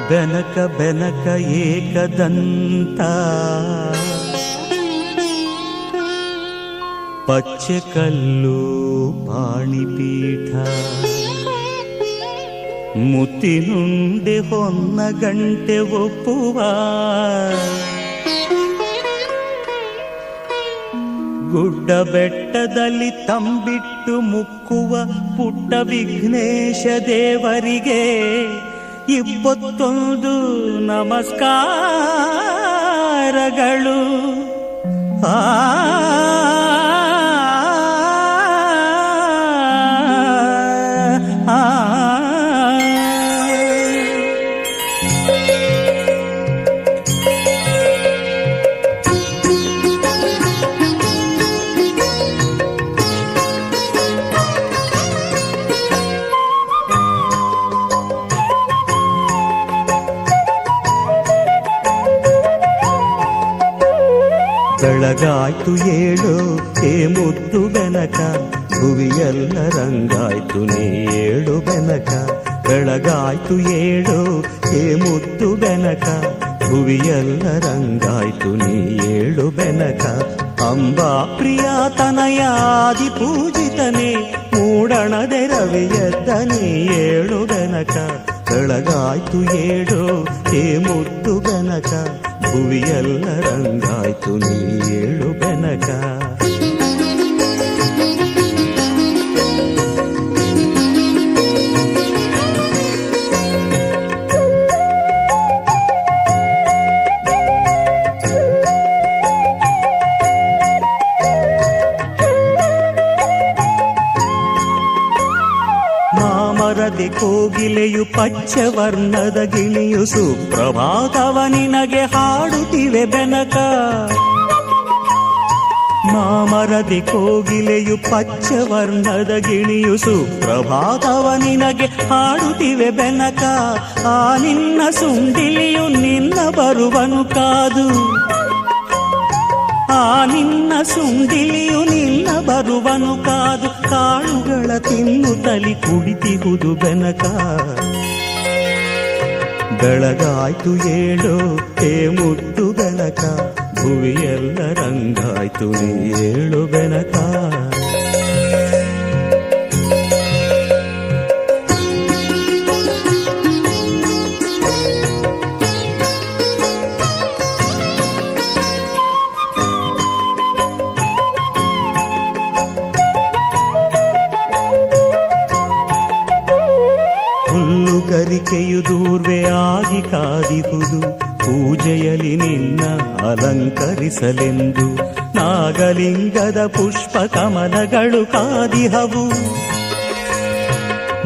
ಬೆನಕ ಬೆನಕ ಏಕದಂತ ಪಚ್ಚೆ ಕಲ್ಲು ಪಾಣಿಪೀಠ ಮುತ್ತಿನುಂಡೆ ಹೊನ್ನ ಗಂಟೆ ಒಪ್ಪುವ ಗುಡ್ಡ ಬೆಟ್ಟದಲ್ಲಿ ತಂಬಿಟ್ಟು ಮುಕ್ಕುವ ಪುಟ್ಟ ವಿಘ್ನೇಶ ದೇವರಿಗೆ ಇಪ್ಪತ್ತೊಂದು ನಮಸ್ಕಾರಗಳು. ಬೆಳಗಾಯ್ತು ಏಳು ಹೇ ಮುದ್ದು ಬೆನಕ, ಭುವಿಯೆಲ್ಲ ರಂಗಾಯ್ತು ನೀ ಏಳು ಬೆನಕ. ಬೆಳಗಾಯ್ತು ಏಳು ಹೇ ಮುದ್ದು ಬೆನಕ, ಭುವಿಯೆಲ್ಲ ರಂಗಾಯ್ತು ನೀ ಏಳು ಬೆನಕ. ಅಂಬಾ ಪ್ರಿಯ ತನಯಾದಿ ಪೂಜಿತನೇ, ಮೂಡಣದೆ ರವಿಯದ್ದ ನೀ ಏಳು ಬೆನಕ. ಬೆಳಗಾಯ್ತು ಏಳು ಹೇ ಮುದ್ದು ಬೆನಕ, ಭುವಿಯೆಲ್ಲ ರಂಗಾಯ್ತು ನೀ ಏಳು ಬೆನಕ. ಮಾಮರದೆ ಕೋಗಿಲೆಯು ಪಚ್ಚವರ್ಣದ ಗಿಣಿಯು ಸುಪ್ರಭಾತವ ನಿನಗೆ ಹಾಡುತ್ತಿವೆ ಬೆನಕ. ಮಾಮರದೆ ಕೋಗಿಲೆಯು ಪಚ್ಚವರ್ಣದ ಗಿಣಿಯು ಸುಪ್ರಭಾತವ ನಿನಗೆ ಹಾಡುತ್ತಿವೆ ಬೆನಕ. ಆ ನಿನ್ನ ಸುಂಡಿಲಿಯು ನಿನ್ನ ಬರುವನು ಕಾದು, ಆ ನಿನ್ನ ಸುಂಡಿಲಿಯು ನಿನ್ನ ಬರುವನು ಕಾದು. ಕಾಳುಗಳ ತಿನ್ನುತ್ತಲಿ ಕುಡಿತಿಹುದು ಬೆನಕ. ಬೆಳಗಾಯ್ತು ಏಳು ಹೇ ಮುದ್ದು ಬೆನಕ, ಭುವಿಯೆಲ್ಲ ರಂಗಾಯ್ತು ನೀ ಏಳು ಬೆನಕ. ಹುಲ್ಲುಗರಿಕೆಯು ದೂರ್ವೆ ಆಗಿ ಕಾದಿಹುದು, ಪೂಜೆಯಲ್ಲಿ ನಿನ್ನ ಅಲಂಕರಿಸಲೆಂದು. ನಾಗಲಿಂಗದ ಪುಷ್ಪ ಕಮಲಗಳು ಕಾದಿಹವು,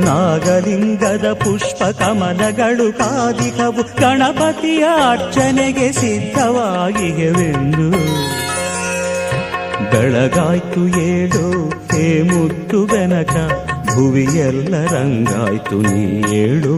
ನಾಗಲಿಂಗದ ಪುಷ್ಪ ಕಮಲಗಳು ಕಾದಿಹವು. ಗಣಪತಿಯ ಅರ್ಚನೆಗೆ ಸಿದ್ಧವಾಗಿವೆಂದು. ಬೆಳಗಾಯ್ತು ಏಳು ಹೇ ಮುದ್ದು ಬೆನಕ, ಭುವಿಯೆಲ್ಲ ರಂಗಾಯ್ತು ನೀ ಏಳು